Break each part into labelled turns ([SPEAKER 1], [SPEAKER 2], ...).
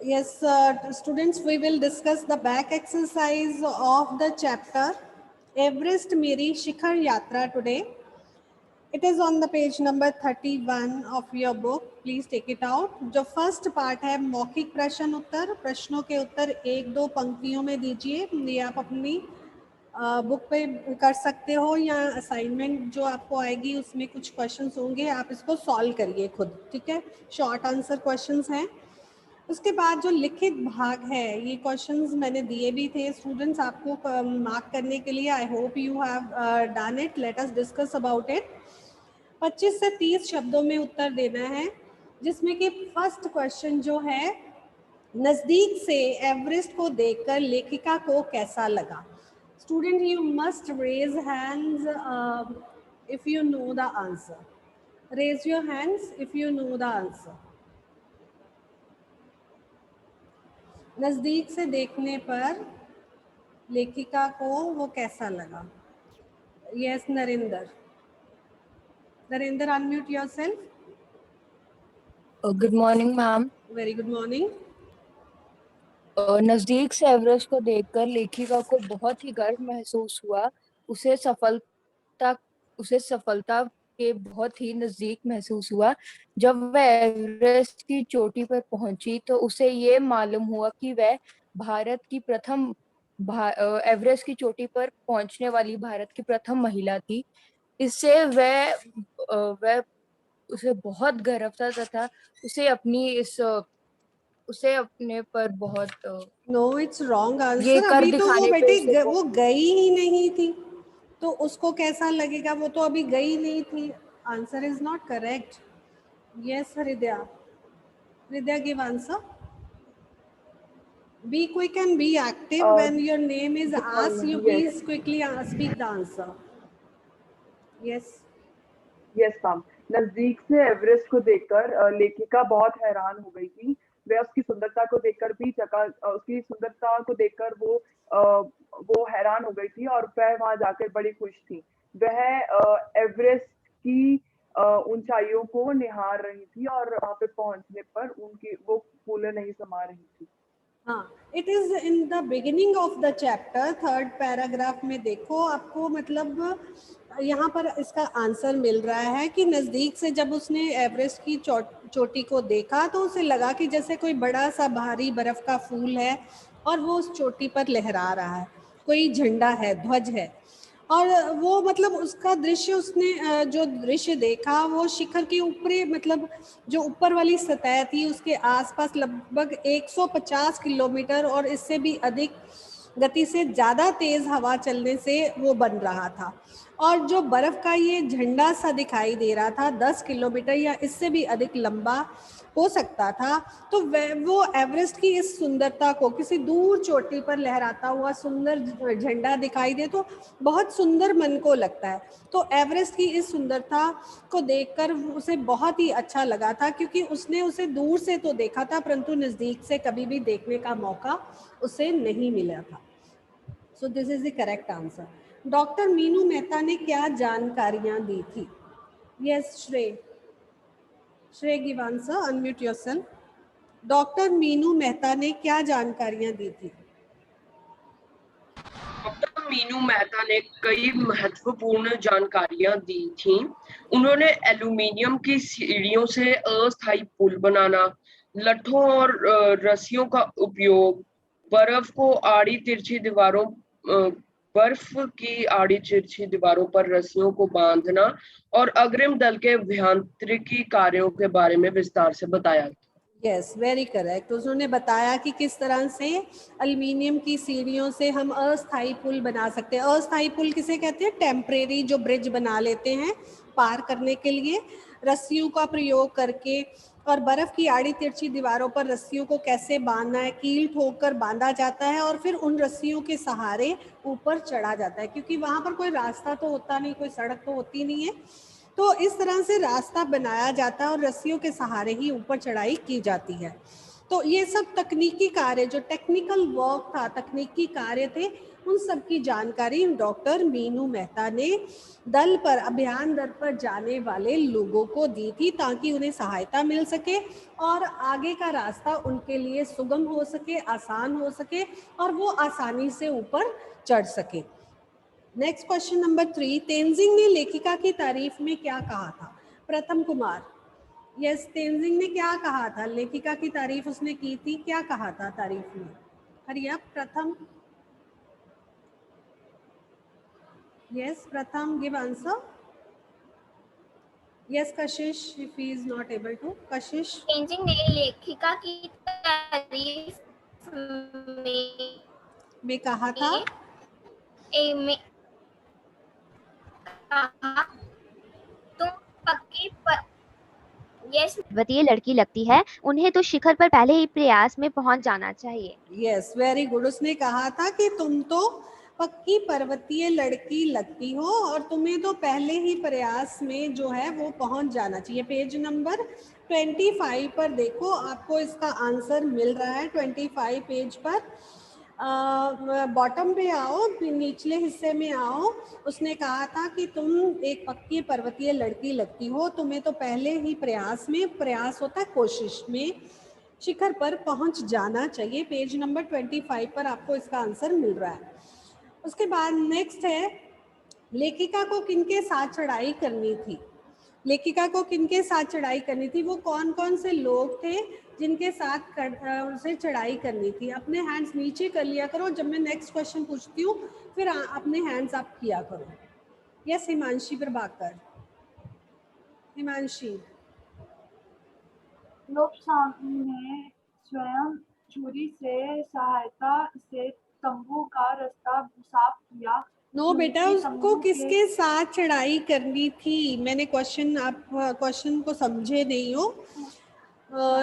[SPEAKER 1] Yes, students, we will discuss the back exercise of the chapter Everest Meri Shikhar Yatra today. It is on the page number 31 of your book. Please take it out. जो first part है मौखिक प्रश्न उत्तर, प्रश्नों के उत्तर एक दो पंक्तियों में दीजिए. ये आप अपनी बुक पे कर सकते हो या असाइनमेंट जो आपको आएगी उसमें कुछ क्वेश्चंस होंगे, आप इसको सॉल्व करिए खुद. ठीक है, शॉर्ट आंसर क्वेश्चंस हैं. उसके बाद जो लिखित भाग है, ये क्वेश्चंस मैंने दिए भी थे स्टूडेंट्स आपको मार्क करने के लिए. I hope you have done it. Let us discuss about it. 25 से 30 शब्दों में उत्तर देना है, जिसमें कि फर्स्ट क्वेश्चन जो है, नज़दीक से एवरेस्ट को देखकर लेखिका को कैसा लगा. Student, you must raise hands if you know the answer. Raise your hands if you know the answer. नज़दीक से देखने पर लेखिका को वो कैसा लगा. Yes, Narendra. Narendra, unmute yourself.
[SPEAKER 2] Good morning ma'am.
[SPEAKER 1] Very good morning.
[SPEAKER 2] नजदीक से एवरेस्ट को देखकर लेखिका को बहुत ही गर्व महसूस हुआ. उसे सफलता के बहुत ही नजदीक महसूस हुआ. जब वह एवरेस्ट की चोटी पर पहुंची तो उसे ये मालूम हुआ कि वह भारत की प्रथम एवरेस्ट की चोटी पर पहुंचने वाली भारत की प्रथम महिला थी. इससे वह उसे बहुत गर्व था तथा उसे अपने पर बहुत
[SPEAKER 1] नो, इट्स रॉन्ग
[SPEAKER 2] ये
[SPEAKER 1] आंसर.
[SPEAKER 2] कर
[SPEAKER 1] अभी तो वो
[SPEAKER 2] दिखाने पे
[SPEAKER 1] बेटे
[SPEAKER 2] उसे
[SPEAKER 1] वो गई ही नहीं थी, तो उसको कैसा लगेगा. वो तो अभी गई नहीं थी. Answer is not correct. Yes, Hridaya. Hridaya, give answer. Be quick and be active. When your name is asked, you please quickly speak the answer. Yes.
[SPEAKER 3] Yes ma'am. नजदीक से एवरेस्ट को देखकर लेखिका बहुत हैरान हो गई थी. वह उसकी सुंदरता को देखकर वो हैरान हो गई थी और वह वहां जाकर बड़ी खुश थी. वह एवरेस्ट की ऊंचाइयों को निहार रही थी और वहां पे पहुंचने पर उनकी वो फूलें नहीं समा रही थी.
[SPEAKER 1] हाँ, it is in the beginning of the chapter, third paragraph में देखो आपको, मतलब यहाँ पर इसका आंसर मिल रहा है कि नज़दीक से जब उसने एवरेस्ट की चोटी को देखा तो उसे लगा कि जैसे कोई बड़ा सा भारी बर्फ का फूल है और वो उस चोटी पर लहरा रहा है, कोई झंडा है, ध्वज है. और वो मतलब उसका दृश्य, उसने जो दृश्य देखा वो शिखर के ऊपरी, मतलब जो ऊपर वाली सतह थी उसके आसपास लगभग 150 किलोमीटर और इससे भी अधिक गति से ज़्यादा तेज़ हवा चलने से वो बन रहा था. और जो बर्फ़ का ये झंडा सा दिखाई दे रहा था 10 किलोमीटर या इससे भी अधिक लंबा हो सकता था. तो वो एवरेस्ट की इस सुंदरता को, किसी दूर चोटी पर लहराता हुआ सुंदर झंडा दिखाई दे तो बहुत सुंदर मन को लगता है. तो एवरेस्ट की इस सुंदरता को देखकर उसे बहुत ही अच्छा लगा था, क्योंकि उसने उसे दूर से तो देखा था परंतु नज़दीक से कभी भी देखने का मौका उसे नहीं मिला था. So this is the correct answer. Doctor Meenu Mehta ने क्या जानकारियां दी थी. यस, श्रेय give answer. Unmute yourself. Doctor Meenu Mehta ने क्या जानकारियां दी थी.
[SPEAKER 4] डॉक्टर मीनू मेहता ने कई महत्वपूर्ण जानकारियां दी थी. उन्होंने एल्यूमीनियम की सीढ़ियों से अस्थायी पुल बनाना, लट्ठों और रस्सियों का उपयोग, बर्फ की आड़ी तिरछी दीवारों पर रस्सियों को बांधना और अग्रिम दल के अभियांत्रिकी कार्यों के बारे में विस्तार से बताया.
[SPEAKER 1] Yes, very correct. उन्होंने बताया कि किस तरह से एल्युमिनियम की सीढ़ियों से हम अस्थायी पुल बना सकते हैं. अस्थायी पुल किसे कहते हैं? टेम्परेरी जो ब्रिज बना लेते हैं पार करने के लिए, रस्सियों का प्रयोग करके. और बर्फ़ की आड़ी तिरछी दीवारों पर रस्सियों को कैसे बांधना है, कील ठोक कर बांधा जाता है और फिर उन रस्सियों के सहारे ऊपर चढ़ा जाता है, क्योंकि वहाँ पर कोई रास्ता तो होता नहीं, कोई सड़क तो होती नहीं है. तो इस तरह से रास्ता बनाया जाता है और रस्सियों के सहारे ही ऊपर चढ़ाई की जाती है. तो ये सब तकनीकी कार्य, जो टेक्निकल वर्क था, तकनीकी कार्य थे, उन सब की जानकारी डॉक्टर मीनू मेहता ने अभियान दल पर जाने वाले लोगों को दी थी, ताकि उन्हें सहायता मिल सके और आगे का रास्ता उनके लिए सुगम हो सके, आसान हो सके और वो आसानी से ऊपर चढ़ सके। नेक्स्ट क्वेश्चन नंबर 3, तेनजिंग ने लेखिका की तारीफ में क्या कहा था? प्रथम कुमार, यस, तेनजिंग ने क्या कहा था? लेखिका की तारीफ उसने की थी, क्या कहा था तारीफ में? Hurry up Pratham, yes Pratham, give answer. Yes Kashish, if he is not able to, Kashish.
[SPEAKER 5] Tenzing ने लेखिका की तारीफ
[SPEAKER 1] में कहा था,
[SPEAKER 5] में कहा, तुम पक्की
[SPEAKER 6] ये लड़की लगती है, उन्हें तो शिखर पर पहले ही प्रयास में पहुंच जाना चाहिए।
[SPEAKER 1] Yes very good. उसने कहा था कि तुम तो पक्की पर्वतीय लड़की लगती हो और तुम्हें तो पहले ही प्रयास में जो है वो पहुंच जाना चाहिए। पेज नंबर 25 पर देखो, आपको इसका आंसर मिल रहा है 25 पेज पर। बॉटम पे आओ, निचले हिस्से में आओ। उसने कहा था कि तुम एक पक्की पर्वतीय लड़की लगती हो, तुम्हें तो पहले ही प्रयास होता है कोशिश में, शिखर पर पहुंच जाना चाहिए। पेज नंबर 25 पर आपको इसका आंसर मिल रहा है। उसके बाद नेक्स्ट है, लेखिका को किनके साथ चढ़ाई करनी थी? लेखिका को किनके साथ चढ़ाई करनी थी? वो कौन कौन से लोग थे जिनके साथ उसे चढ़ाई करनी थी? अपने हैंड्स नीचे कर लिया करो, जब मैं नेक्स्ट क्वेश्चन पूछती हूँ फिर अपने हैंड्स अप किया करो। यस हिमांशी प्रभाकर, हिमांशी।
[SPEAKER 7] लोब्सांग ने स्वयं छुरी से सहायता से तंबू का रास्ता साफ किया।
[SPEAKER 1] नो बेटा, उसको किसके साथ चढ़ाई करनी थी? मैंने क्वेश्चन, आप क्वेश्चन को समझे नहीं हो।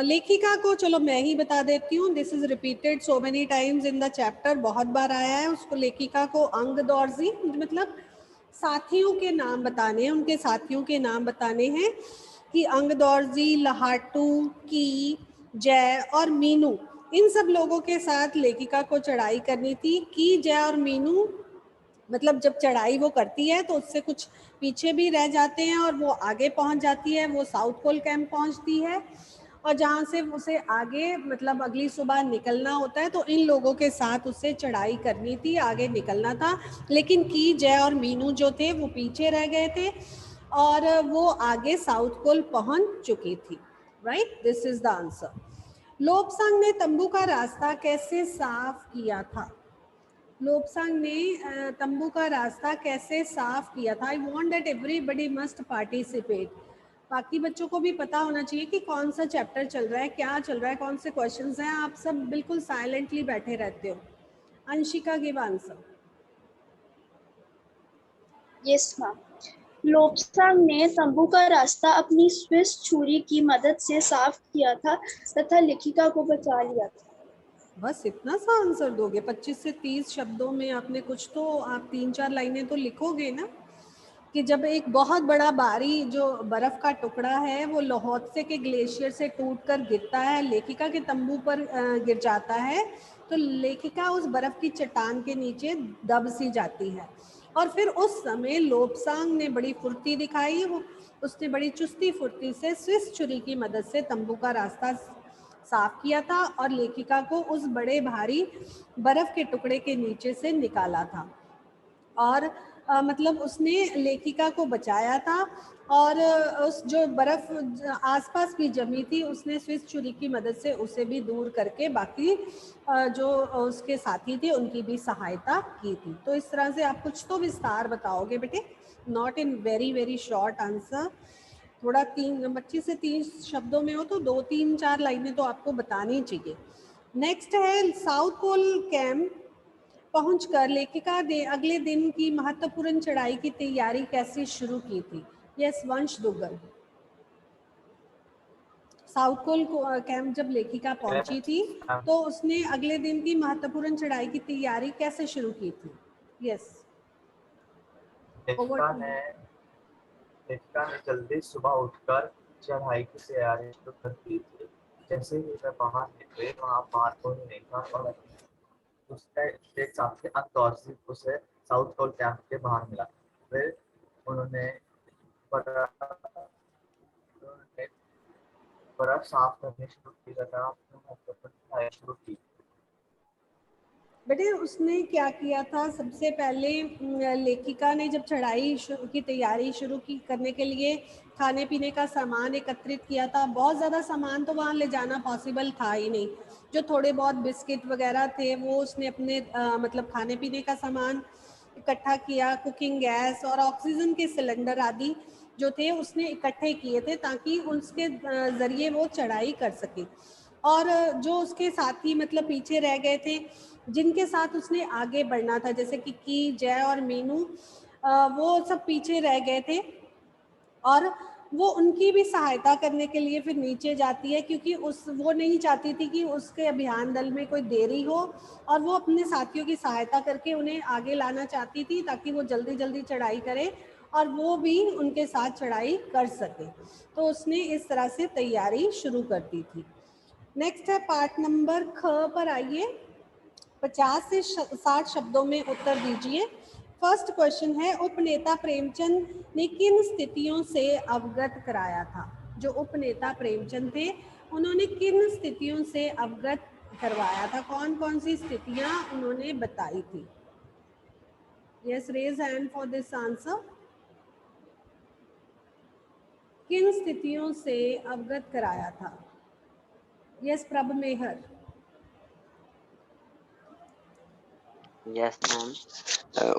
[SPEAKER 1] लेखिका को, चलो मैं ही बता देती हूँ, this is repeated so many times in the chapter, बहुत बार आया है। उसको लेखिका को अंग दौरजी मतलब साथियों के नाम बताने हैं, उनके साथियों के नाम बताने हैं कि अंग दौरजी, लहाटू, की, जय और मीनू, इन सब लोगों के साथ लेखिका को चढ़ाई करनी थी। की, जय और मीनू मतलब जब चढ़ाई वो करती है तो उससे कुछ पीछे भी रह जाते हैं और वो आगे पहुंच जाती है, वो साउथ पोल कैंप पहुंचती है और जहाँ से उसे आगे मतलब अगली सुबह निकलना होता है, तो इन लोगों के साथ उसे चढ़ाई करनी थी, आगे निकलना था। लेकिन की, जय और मीनू जो थे वो पीछे रह गए थे और वो आगे साउथ पोल पहुंच चुकी थी। Right, this is the answer. Lobsang ने तंबू का रास्ता कैसे साफ किया था? लोब्सांग ने तंबू का रास्ता कैसे साफ किया था? I want that everybody must participate. बाकी बच्चों को भी पता होना चाहिए कि कौन सा चैप्टर चल रहा है, क्या चल रहा है, कौन से क्वेश्चंस हैं। आप सब बिल्कुल साइलेंटली बैठे रहते हो। Anshika give answer.
[SPEAKER 8] Yes ma'am. Lobsang ने तंबू का रास्ता अपनी स्विस छुरी की मदद से साफ किया था तथा लेखिका को बचा लिया था।
[SPEAKER 1] बस इतना सा आंसर दोगे? 25 से 30 शब्दों में आपने कुछ तो, आप 3-4 लाइनें तो लिखोगे ना, कि जब एक बहुत बड़ा भारी जो बर्फ का टुकड़ा है वो लोहोत्से के ग्लेशियर से टूटकर गिरता है, लेखिका के तंबू पर गिर जाता है, तो लेखिका उस बर्फ की चट्टान के नीचे दब सी जाती है और फिर उस समय लोब्सांग ने बड़ी फुर्ती दिखाई। उसने बड़ी चुस्ती फुर्ती से स्विस छुरी की मदद से तंबू का रास्ता साफ किया था और लेखिका को उस बड़े भारी बर्फ के टुकड़े के नीचे से निकाला था और मतलब उसने लेखिका को बचाया था और उस जो बर्फ आसपास भी जमी थी उसने स्विस छुरी की मदद से उसे भी दूर करके बाकी जो उसके साथी थे उनकी भी सहायता की थी। तो इस तरह से आप कुछ तो विस्तार बताओगे बेटे, not in very very short answer. थोड़ा 25 से 30 शब्दों में हो तो 2-3-4 लाइनें तो आपको बतानी चाहिए। नेक्स्ट है, साउथ पोल कैंप पहुंचकर लेखिका ने अगले दिन की महत्वपूर्ण चढ़ाई की तैयारी कैसे शुरू की थी? यस वंश दुग्गल। साउथ पोल कैंप जब लेखिका पहुंची थी तो उसने अगले दिन की महत्वपूर्ण चढ़ाई की तैयारी कैसे शुरू की थी? यस
[SPEAKER 9] लेखिका ने जल्दी सुबह उठकर चढ़ाई की तैयारी शुरू कर दी थी। जैसे ही वे बाहर निकले, वहां मार्गों ने देखा और उसका एक साथ के अंतौर उसे साउथ पोल कैंप के बाहर मिला। फिर उन्होंने बर्फ साफ करनी शुरू की तथा अपनी महत्वपूर्ण पढ़ाई शुरू की।
[SPEAKER 1] बेटे उसने क्या किया था, सबसे पहले लेखिका ने जब चढ़ाई की तैयारी शुरू की करने के लिए खाने पीने का सामान एकत्रित किया था। बहुत ज़्यादा सामान तो वहाँ ले जाना पॉसिबल था ही नहीं। जो थोड़े बहुत बिस्किट वगैरह थे वो उसने अपने मतलब खाने पीने का सामान इकट्ठा किया। कुकिंग गैस और ऑक्सीजन के सिलेंडर आदि जो थे उसने इकट्ठे किए थे ताकि उसके ज़रिए वो चढ़ाई कर सके। और जो उसके साथी मतलब पीछे रह गए थे, जिनके साथ उसने आगे बढ़ना था, जैसे कि जय और मीनू, वो सब पीछे रह गए थे और वो उनकी भी सहायता करने के लिए फिर नीचे जाती है, क्योंकि वो नहीं चाहती थी कि उसके अभियान दल में कोई देरी हो, और वो अपने साथियों की सहायता करके उन्हें आगे लाना चाहती थी ताकि वो जल्दी जल्दी चढ़ाई करें और वो भी उनके साथ चढ़ाई कर सके। तो उसने इस तरह से तैयारी शुरू कर दी थी। नेक्स्ट है पार्ट नंबर ख पर आइए। 50 से 60 शब्दों में उत्तर दीजिए। फर्स्ट क्वेश्चन है, उपनेता प्रेमचंद ने किन स्थितियों से अवगत कराया था? जो उपनेता प्रेमचंद थे उन्होंने किन स्थितियों से अवगत करवाया था? कौन कौन सी स्थितियां उन्होंने बताई थी? Yes, raise hand for this answer. किन स्थितियों से अवगत कराया था? यस, प्रभ मेहर।
[SPEAKER 10] Yes ma'am.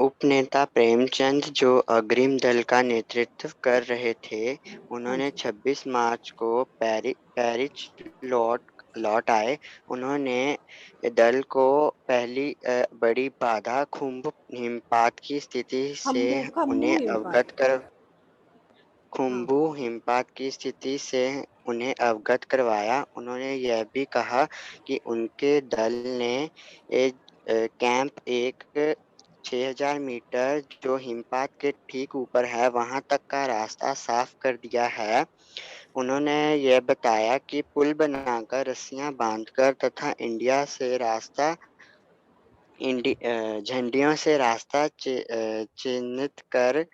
[SPEAKER 10] उपनेता प्रेमचंद जो अग्रिम दल का नेतृत्व कर रहे थे, उन्होंने 26 मार्च को पेरिस लौट आए। उन्होंने दल को पहली बड़ी बाधा खुम्ब हिमपात की स्थिति से उन्हें अवगत कर खुम्बू हिमपात की स्थिति से उन्हें अवगत करवाया। उन्होंने यह भी कहा कि उनके दल ने कैंप 6000 मीटर जो हिमपात के ठीक ऊपर है वहां तक का रास्ता साफ कर दिया है। उन्होंने यह बताया कि पुल बनाकर रस्सियां बांधकर तथा झंडियों से रास्ता चिन्हित कर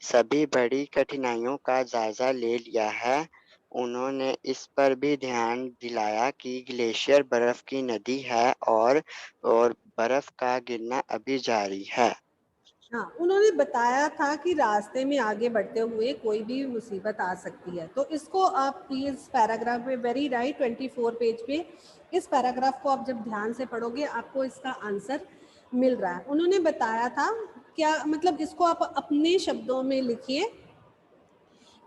[SPEAKER 10] सभी बड़ी कठिनाइयों का जायजा ले लिया है। उन्होंने इस पर भी ध्यान दिलाया कि ग्लेशियर बर्फ की नदी है और बर्फ का गिरना अभी जारी है।
[SPEAKER 1] हाँ, उन्होंने बताया था कि रास्ते में आगे बढ़ते हुए कोई भी मुसीबत आ सकती है। तो इसको आप इस पैराग्राफ में, वेरी राइट, 24 पेज पे इस पैराग्राफ को आप जब ध्यान से पढ़ोगे आपको इसका आंसर मिल रहा है। उन्होंने बताया था क्या, मतलब इसको आप अपने शब्दों में लिखिए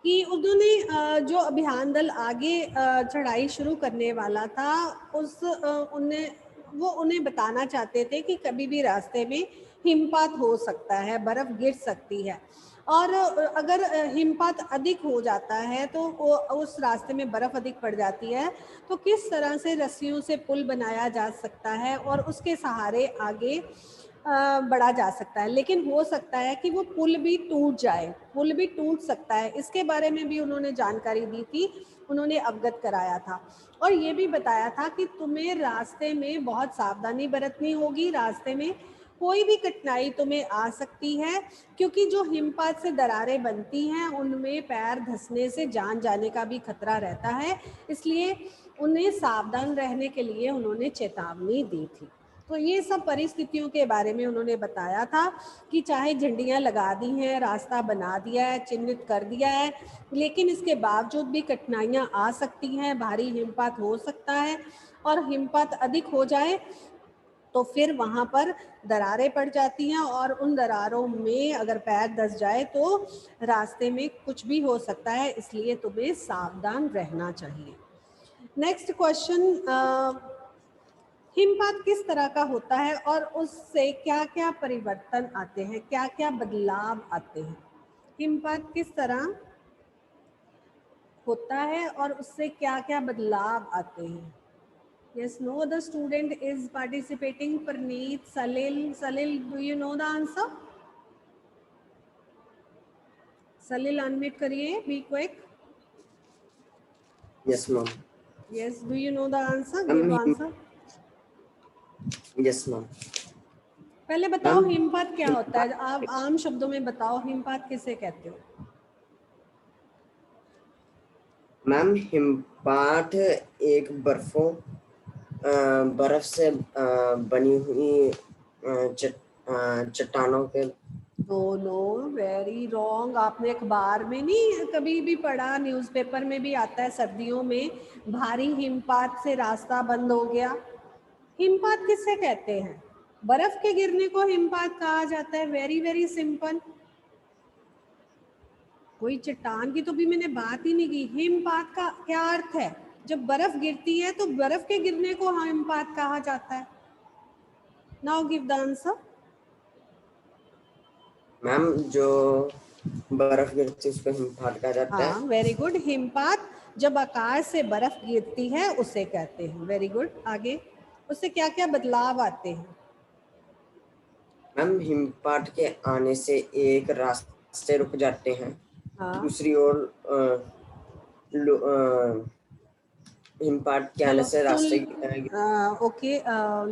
[SPEAKER 1] कि उन्होंने जो अभियान दल आगे चढ़ाई शुरू करने वाला था उन्हें बताना चाहते थे कि कभी भी रास्ते में हिमपात हो सकता है, बर्फ गिर सकती है, और अगर हिमपात अधिक हो जाता है तो उस रास्ते में बर्फ अधिक पड़ जाती है, तो किस तरह से रस्सियों से पुल बनाया जा सकता है और उसके सहारे आगे बढ़ा जा सकता है। लेकिन हो सकता है कि वो पुल भी टूट जाए, पुल भी टूट सकता है, इसके बारे में भी उन्होंने जानकारी दी थी, उन्होंने अवगत कराया था। और ये भी बताया था कि तुम्हें रास्ते में बहुत सावधानी बरतनी होगी, रास्ते में कोई भी कठिनाई तुम्हें आ सकती है, क्योंकि जो हिमपात से दरारें बनती हैं उनमें पैर धंसने से जान जाने का भी खतरा रहता है, इसलिए उन्हें सावधान रहने के लिए उन्होंने चेतावनी दी थी। तो ये सब परिस्थितियों के बारे में उन्होंने बताया था कि चाहे झंडियाँ लगा दी हैं, रास्ता बना दिया है, चिन्हित कर दिया है, लेकिन इसके बावजूद भी कठिनाइयाँ आ सकती हैं, भारी हिमपात हो सकता है, और हिमपात अधिक हो जाए तो फिर वहाँ पर दरारें पड़ जाती हैं, और उन दरारों में अगर पैर धंस जाए तो रास्ते में कुछ भी हो सकता है, इसलिए तुम्हें सावधान रहना चाहिए। नेक्स्ट क्वेश्चन, हिमपात किस तरह का होता है और उससे क्या क्या परिवर्तन आते हैं, क्या क्या बदलाव आते हैं? हिमपात किस तरह होता है और उससे क्या क्या बदलाव आते हैं? Yes, no other student is participating. Parneet, Salil, do you know the answer? Salil, unmute करिए, be quick.
[SPEAKER 11] Yes, ma'am.
[SPEAKER 1] Yes, do you know the answer? Give answer.
[SPEAKER 11] Yes ma'am.
[SPEAKER 1] पहले बताओ
[SPEAKER 11] मैम,
[SPEAKER 1] हिमपात क्या होता है, आप आम शब्दों में बताओ हिमपात किसे कहते हो?
[SPEAKER 11] मैम हिमपात एक बर्फ से बनी हुई चट्टानों के।
[SPEAKER 1] No, very wrong. आपने अखबार में नहीं कभी भी पढ़ा, न्यूज़पेपर में भी आता है सर्दियों में भारी हिमपात से रास्ता बंद हो गया। हिमपात किससे कहते हैं? बर्फ के गिरने को हिमपात कहा जाता है। Very very simple. कोई चट्टान की तो भी मैंने बात ही नहीं की। हिमपात का क्या अर्थ है? जब बर्फ गिरती है तो बर्फ के गिरने को हिमपात कहा जाता है। Now give the answer.
[SPEAKER 11] Ma'am जो बर्फ गिरती है उसको हिमपात कहा जाता है।
[SPEAKER 1] हाँ, वेरी गुड। हिमपात जब आकाश से बर्फ गिरती है उसे कहते हैं। Very good. आगे उससे क्या क्या बदलाव आते हैं?
[SPEAKER 11] मैम हिमपात के आने से एक रास्ते रुक जाते हैं।
[SPEAKER 1] हाँ।
[SPEAKER 11] दूसरी ओर हिमपात के आने से रास्ते
[SPEAKER 1] ओके,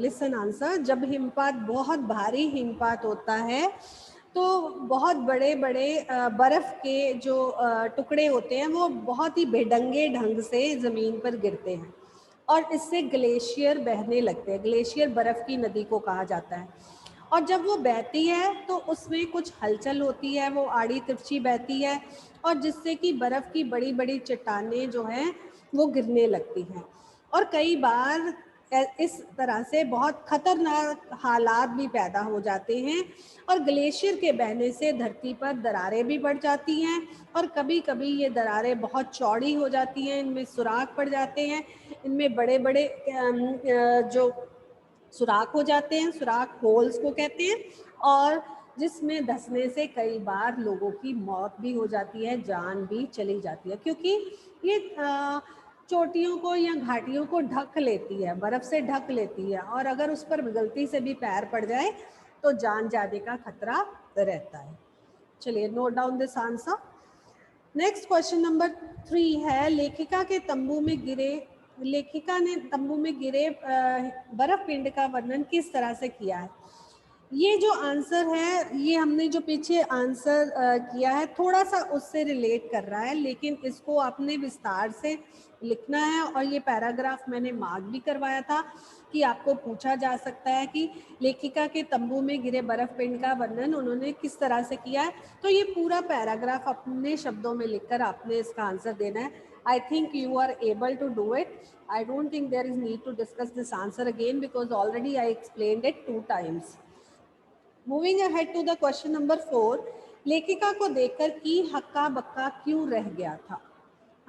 [SPEAKER 1] लिसन आंसर। जब हिमपात बहुत भारी हिमपात होता है तो बहुत बड़े बड़े बर्फ के जो टुकड़े होते हैं वो बहुत ही बेढंगे ढंग से ज़मीन पर गिरते हैं और इससे ग्लेशियर बहने लगते हैं। ग्लेशियर बर्फ़ की नदी को कहा जाता है और जब वो बहती है तो उसमें कुछ हलचल होती है, वो आड़ी तिरछी बहती है और जिससे कि बर्फ़ की बड़ी बड़ी चट्टानें जो हैं वो गिरने लगती हैं और कई बार इस तरह से बहुत खतरनाक हालात भी पैदा हो जाते हैं और ग्लेशियर के बहने से धरती पर दरारें भी बढ़ जाती हैं और कभी कभी ये दरारें बहुत चौड़ी हो जाती हैं, इनमें सुराख पड़ जाते हैं, इनमें बड़े बड़े जो सुराख हो जाते हैं, सुराख होल्स को कहते हैं और जिसमें धंसने से कई बार लोगों की मौत भी हो जाती है, जान भी चली जाती है क्योंकि ये चोटियों को या घाटियों को ढक लेती है, बर्फ से ढक लेती है और अगर उस पर गलती से भी पैर पड़ जाए तो जान जाने का खतरा रहता है। चलिए, note down this answer. Next question number 3 है, लेखिका ने तंबू में गिरे बर्फ पिंड का वर्णन किस तरह से किया है? ये जो आंसर है, ये हमने जो पीछे आंसर किया है थोड़ा सा उससे रिलेट कर रहा है, लेकिन इसको आपने विस्तार से लिखना है और ये पैराग्राफ मैंने मार्क भी करवाया था कि आपको पूछा जा सकता है कि लेखिका के तंबू में गिरे बर्फ पिंड का वर्णन उन्होंने किस तरह से किया है। तो ये पूरा पैराग्राफ अपने शब्दों में लिखकर आपने इसका आंसर देना है। I think you are able to do it. I don't think there is need to discuss this answer again because already I explained it 2 times. Moving ahead to the question number 4, लेखिका को देखकर की हक्का बक्का क्यों रह गया था?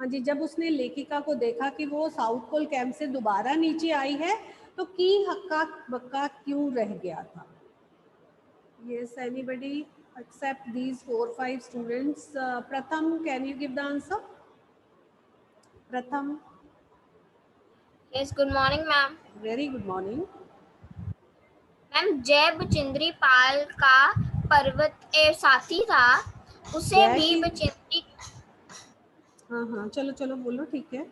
[SPEAKER 1] हाँ जी, जब उसने लेखिका को देखा कि वो साउथ पोल कैंप से दोबारा नीचे आई है तो की हक्का बक्का क्यों रह गया था? Yes, anybody except these 4-5 students? Pratham, can you give the answer? Pratham.
[SPEAKER 5] Yes, good morning, ma'am.
[SPEAKER 1] Very good morning.
[SPEAKER 5] Ma'am, जय बचिंद्री पाल का पर्वत साथी था, उसे भी बचिंद्री,
[SPEAKER 1] हाँ, चलो बोलो, ठीक है।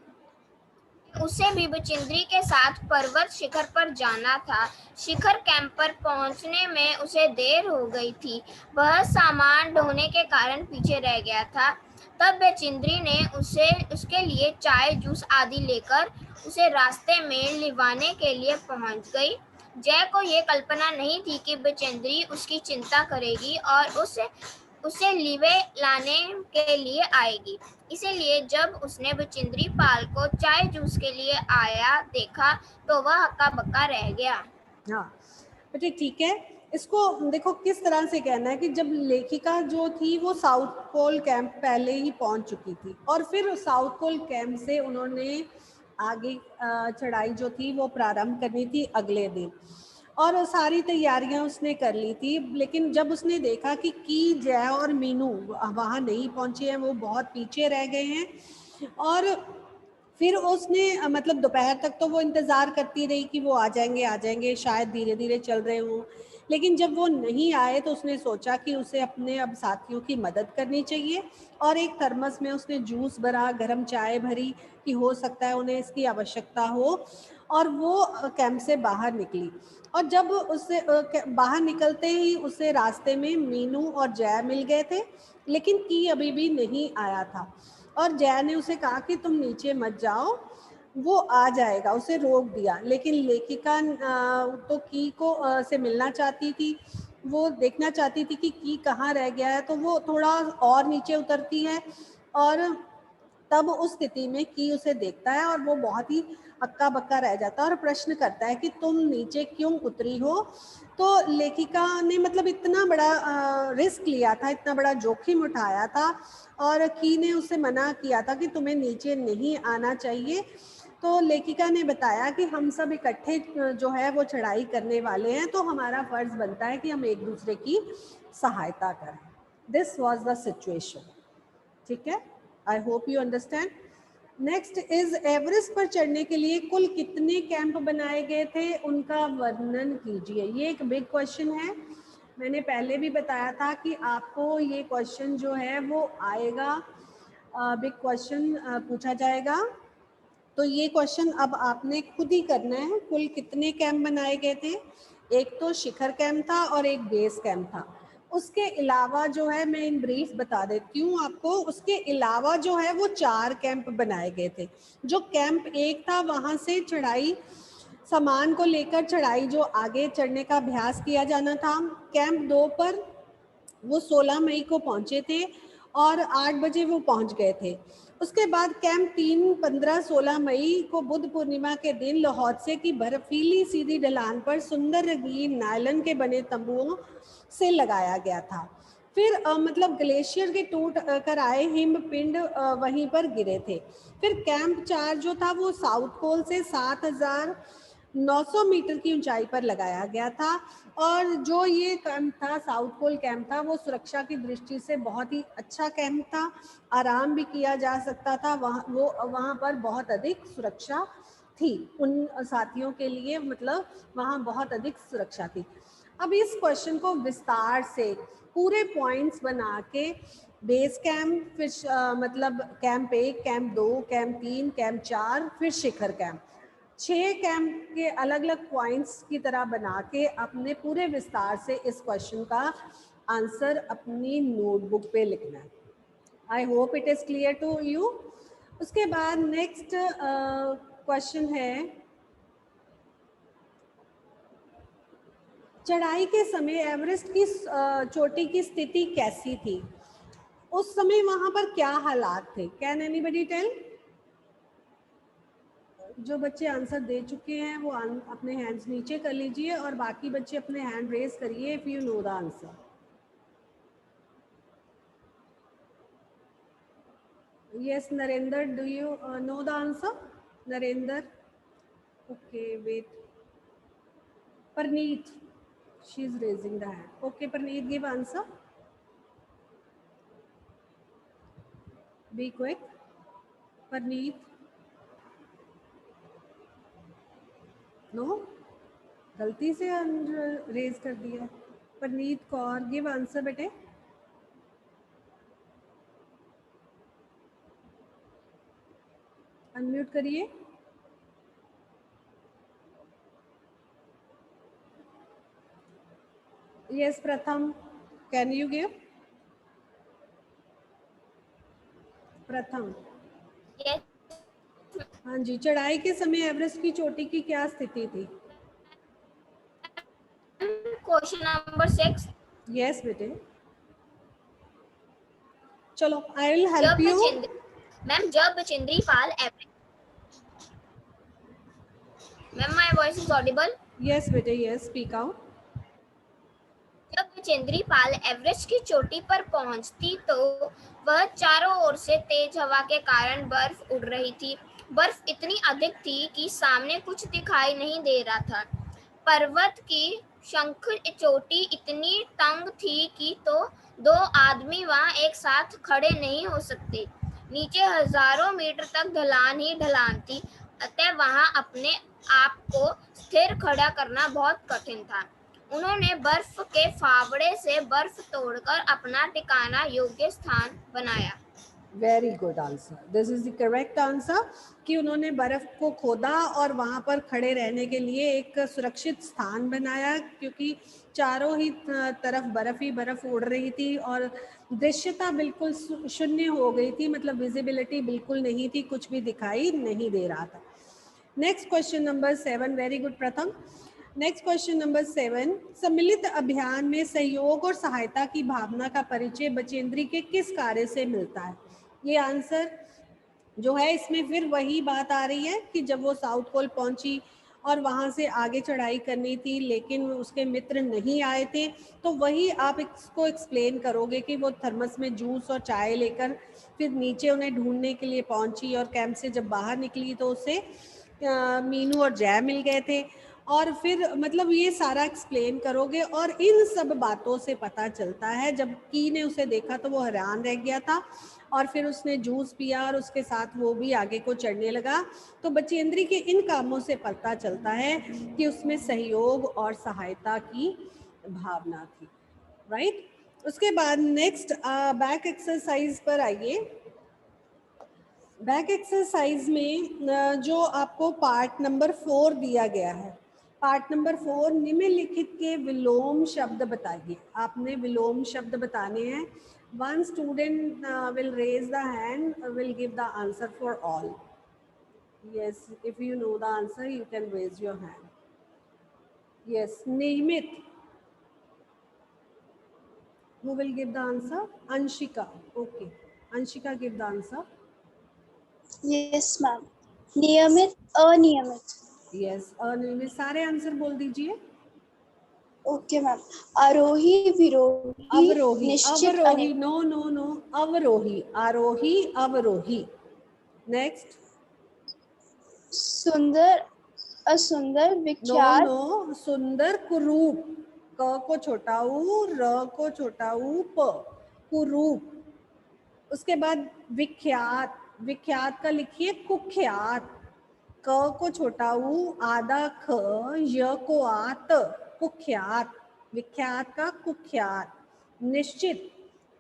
[SPEAKER 5] उसे भी बचिंद्री के साथ पर्वत शिखर पर जाना था। शिखर कैंप पर पहुंचने में उसे देर हो गई थी। वह सामान ढोने के कारण पीछे रह गया था। तब बचिंद्री ने उसके लिए चाय जूस आदि लेकर उसे रास्ते में लिवाने के लिए पहुंच गई। जय को ये कल्पना नहीं थी कि बचिंद्री उसकी चिंता करेगी और उसे लिवे लाने के लिए आएगी। इसीलिए जब उसने बचिंद्री पाल को चाय जूस के लिए आया देखा तो वह हक्का बक्का रह गया।
[SPEAKER 1] हाँ बेटे, ठीक है। इसको देखो किस तरह से कहना है कि जब लेखिका जो थी वो साउथ पोल कैंप पहले ही पहुंच चुकी थी और फिर साउथ पोल कैंप से उन्होंने आगे चढ़ाई जो थी वो प्रारंभ करनी थी अगले दिन और सारी तैयारियां उसने कर ली थी। लेकिन जब उसने देखा कि जय और मीनू वहाँ नहीं पहुँचे हैं, वो बहुत पीछे रह गए हैं और फिर उसने मतलब दोपहर तक तो वो इंतज़ार करती रही कि वो आ जाएंगे, शायद धीरे धीरे चल रहे हों। लेकिन जब वो नहीं आए तो उसने सोचा कि उसे अपने अब साथियों की मदद करनी चाहिए और एक थर्मस में उसने जूस भरा, गर्म चाय भरी कि हो सकता है उन्हें इसकी आवश्यकता हो, और वो कैंप से बाहर निकली। और जब उसे बाहर निकलते ही उसे रास्ते में मीनू और जय मिल गए थे, लेकिन की अभी भी नहीं आया था। और जय ने उसे कहा कि तुम नीचे मत जाओ, वो आ जाएगा, उसे रोक दिया। लेकिन लेखिका तो की को से मिलना चाहती थी, वो देखना चाहती थी कि की कहाँ रह गया है, तो वो थोड़ा और नीचे उतरती है और तब उस स्थिति में की उसे देखता है और वो बहुत ही हक्का बक्का रह जाता है और प्रश्न करता है कि तुम नीचे क्यों उतरी हो। तो लेखिका ने मतलब इतना बड़ा रिस्क लिया था, इतना बड़ा जोखिम उठाया था, और की ने उसे मना किया था कि तुम्हें नीचे नहीं आना चाहिए। तो लेखिका ने बताया कि हम सब इकट्ठे जो है वो चढ़ाई करने वाले हैं, तो हमारा फर्ज बनता है कि हम एक दूसरे की सहायता करें। This was the situation. ठीक है, I hope you understand. Next is Everest पर चढ़ने के लिए कुल कितने कैंप बनाए गए थे, उनका वर्णन कीजिए। ये एक बिग क्वेश्चन है। मैंने पहले भी बताया था कि आपको ये क्वेश्चन जो है वो आएगा, बिग क्वेश्चन पूछा जाएगा। तो ये क्वेश्चन अब आपने खुद ही करना है। कुल कितने कैंप बनाए गए थे? एक तो शिखर कैंप था और एक बेस कैंप था। उसके अलावा जो है, मैं इन ब्रीफ बता देती हूँ आपको, उसके अलावा जो है वो 4 कैंप बनाए गए थे। जो कैंप 1 था वहाँ से चढ़ाई, सामान को लेकर चढ़ाई जो आगे चढ़ने का अभ्यास किया जाना था। कैंप 2 पर वो 16 मई को पहुंचे थे और 8 बजे वो पहुंच गए थे। उसके बाद कैंप 3 15-16 मई को बुद्ध पूर्णिमा के दिन लहौत्से की बर्फीली सीधी ढलान पर सुंदर रंगीन नायलन के बने तंबुओं से लगाया गया था। फिर मतलब ग्लेशियर के टूट कर आए हिमपिंड वहीं पर गिरे थे। फिर कैंप 4 जो था वो साउथ पोल से 7,900 मीटर की ऊंचाई पर लगाया गया था। और जो ये कैंप था, साउथ पोल कैंप था, वो सुरक्षा की दृष्टि से बहुत ही अच्छा कैंप था। आराम भी किया जा सकता था, वहाँ पर बहुत अधिक सुरक्षा थी उन साथियों के लिए, मतलब वहाँ बहुत अधिक सुरक्षा थी। अब इस क्वेश्चन को विस्तार से पूरे पॉइंट्स बना के बेस कैंप, फिर मतलब कैंप 1, कैंप 2, कैंप 3, कैंप 4, फिर शिखर कैंप, 6 कैंप के अलग अलग पॉइंट्स की तरह बना के अपने पूरे विस्तार से इस क्वेश्चन का आंसर अपनी नोटबुक पे लिखना है। I hope it is clear to you. उसके बाद नेक्स्ट क्वेश्चन है, चढ़ाई के समय एवरेस्ट की चोटी की स्थिति कैसी थी? उस समय वहां पर क्या हालात थे? Can anybody tell? जो बच्चे आंसर दे चुके हैं वो अपने हैंड्स नीचे कर लीजिए और बाकी बच्चे अपने हैंड रेज करिए if you know the answer. Yes Narendra, do you know the answer? Narendra, okay wait, Parneet, she is raising the hand. Okay Parneet, give answer, be quick. Parneet, no, गलती से रेज कर दिया। परनीत कौर, गिव आंसर बेटे। अनम्यूट करिए। Yes Pratham, can you give? Pratham, हाँ जी, चढ़ाई के समय एवरेस्ट की चोटी की क्या स्थिति थी?
[SPEAKER 5] Question number 6।
[SPEAKER 1] यस बेटे, चलो I will help you.
[SPEAKER 5] Ma'am जब Bachendri Pal Everest, ma'am my voice is audible?
[SPEAKER 1] Yes बेटे, यस, स्पीक आउट।
[SPEAKER 5] जब बचेंद्री पाल एवरेस्ट की चोटी पर पहुंचती तो वह चारों ओर से तेज हवा के कारण बर्फ उड़ रही थी। बर्फ इतनी अधिक थी कि सामने कुछ दिखाई नहीं दे रहा था। पर्वत की शंख चोटी इतनी तंग थी कि तो 2 आदमी वहां एक साथ खड़े नहीं हो सकते। नीचे हजारों मीटर तक ढलान ही ढलान थी, अतः वहां अपने आप को स्थिर खड़ा करना बहुत कठिन था। उन्होंने बर्फ के फावड़े से बर्फ तोड़कर अपना ठिकाना योग्य स्थान बनाया।
[SPEAKER 1] Very good answer, this is the correct answer कि उन्होंने बर्फ को खोदा और वहाँ पर खड़े रहने के लिए एक सुरक्षित स्थान बनाया, क्योंकि चारों ही तरफ बर्फ ही बर्फ उड़ रही थी और दृश्यता बिल्कुल शून्य हो गई थी, मतलब विजिबिलिटी बिल्कुल नहीं थी, कुछ भी दिखाई नहीं दे रहा था। Next question number 7, very good प्रथम। नेक्स्ट क्वेश्चन नंबर 7, सम्मिलित अभियान में सहयोग और सहायता की भावना का परिचय बचेंद्री के किस कार्य से मिलता है? ये आंसर जो है इसमें फिर वही बात आ रही है कि जब वो साउथ पोल पहुंची और वहां से आगे चढ़ाई करनी थी लेकिन उसके मित्र नहीं आए थे, तो वही आप इसको एक्सप्लेन करोगे कि वो थर्मस में जूस और चाय लेकर फिर नीचे उन्हें ढूंढने के लिए पहुंची और कैंप से जब बाहर निकली तो उसे मीनू और जय मिल गए थे, और फिर मतलब ये सारा एक्सप्लेन करोगे। और इन सब बातों से पता चलता है, जब की ने उसे देखा तो वो हैरान रह गया था और फिर उसने जूस पिया और उसके साथ वो भी आगे को चढ़ने लगा। तो बचेंद्री के इन कामों से पता चलता है कि उसमें सहयोग और सहायता की भावना थी, राइट। उसके बाद नेक्स्ट बैक एक्सरसाइज पर आइए। बैक एक्सरसाइज में जो आपको पार्ट नंबर 4 दिया गया है, पार्ट नंबर 4, निम्नलिखित के विलोम शब्द बताइए। आपने विलोम शब्द बताने हैं। One student will raise the hand, will give the answer for all. Yes, if you know the answer, you can raise your hand. Yes, Nihmit. Who will give the answer? Anshika. Okay, Anshika, give the answer.
[SPEAKER 8] Yes, ma'am. नियमित, अनियमित।
[SPEAKER 1] Yes, अनियमित। सारे answer बोल दीजिए।
[SPEAKER 8] Okay ma'am. आरोही, विरोही,
[SPEAKER 1] अवरोही,
[SPEAKER 8] निश्चित,
[SPEAKER 1] अवरोही, no no no, अवरोही, आरोही, अवरोही। नेक्स्ट,
[SPEAKER 8] सुंदर, असुंदर, विख्यात।
[SPEAKER 1] नो नो, सुंदर, कुरूप, क को छोटा ऊ, र को छोटा ऊ, प, कुरूप। उसके बाद विख्यात, विख्यात का लिखिए कुख्यात, क को छोटा ऊ, आधा ख, य को आत, कुख्यात, विख्यात का कुख्यात। निश्चित,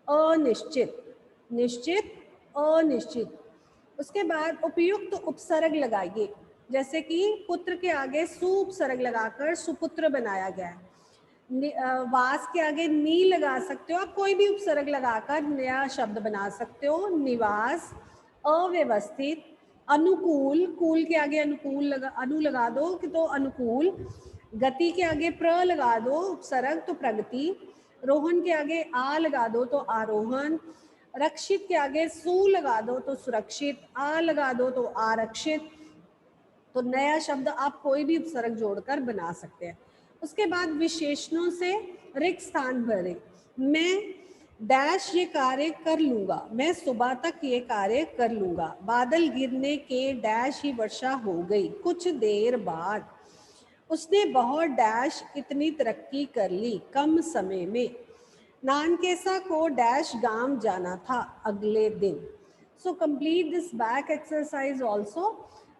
[SPEAKER 1] अनिश्चित, निश्चित, अनिश्चित। उसके बाद उपयुक्त उपसर्ग लगाइए, जैसे कि पुत्र के आगे सु उपसर्ग लगाकर सुपुत्र बनाया गया है। वास के आगे नी लगा सकते हो, आप कोई भी उपसर्ग लगाकर नया शब्द बना सकते हो। निवास, अव्यवस्थित, अनुकूल, कूल के आगे अनुकूल लगा, अनु लगा दो कि तो अनुकूल। गति के आगे प्र लगा दो उपसर्ग तो प्रगति। रोहन के आगे आ लगा दो तो आरोहण। रक्षित के आगे सु लगा दो तो सुरक्षित, आ लगा दो तो आरक्षित। तो नया शब्द आप कोई भी उपसर्ग जोड़कर बना सकते हैं। उसके बाद विशेषणों से रिक्त स्थान भरें। मैं डैश ये कार्य कर लूंगा, मैं सुबह तक ये कार्य कर लूंगा। बादल गिरने के डैश ही वर्षा हो गई कुछ देर बाद। उसने बहुत डैश इतनी तरक्की कर ली कम समय में। नानकेसा को डैश गांव जाना था अगले दिन। So complete this back exercise also.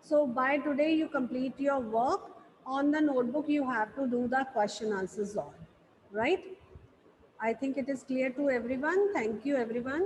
[SPEAKER 1] So by today you complete your work. On the notebook you have to do the question answers all, right? I think it is clear to everyone. Thank you everyone.